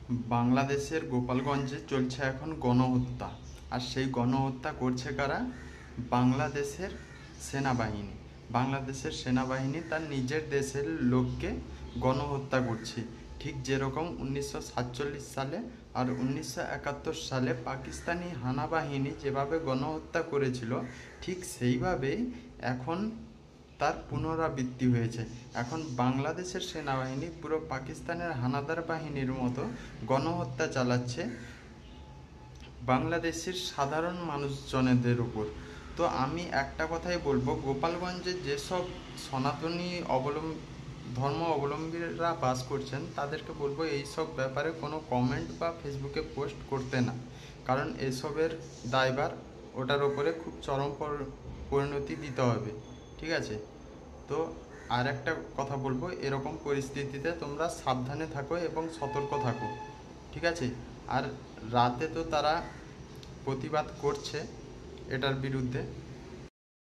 বাংলাদেশের গোপালগঞ্জে চলছে এখন গণহত্যা। আর সেই গণহত্যা করছে কারা? বাংলাদেশের সেনাবাহিনী। বাংলাদেশের সেনাবাহিনী তার নিজের দেশের লোককে গণহত্যা করছে। ঠিক যেরকম 1947 সালে আর 1971 সালে পাকিস্তানি হানা বাহিনী যেভাবে গণহত্যা করেছিল, ঠিক সেইভাবেই এখন তার পুনরাবৃত্তি হয়েছে। এখন বাংলাদেশের সেনাবাহিনী পুরো পাকিস্তানের হানাদার বাহিনীর মতো গণহত্যা চালাচ্ছে বাংলাদেশের সাধারণ মানুষজনেদের উপর। তো আমি একটা কথাই বলবো, গোপালগঞ্জে যেসব সনাতনী ধর্ম অবলম্বীরা বাস করছেন তাদেরকে বলবো এইসব ব্যাপারে কোনো কমেন্ট বা ফেসবুকে পোস্ট করতে না, কারণ এসবের দায়ভার ওটার ওপরে খুব চরম পরিণতি দিতে হবে। ঠিক আছে? তো আর একটা কথা বলবো, এরকম পরিস্থিতিতে তোমরা সাবধানে থাকো এবং সতর্ক থাকো। ঠিক আছে? আর রাতে তো তারা প্রতিবাদ করছে এটার বিরুদ্ধে,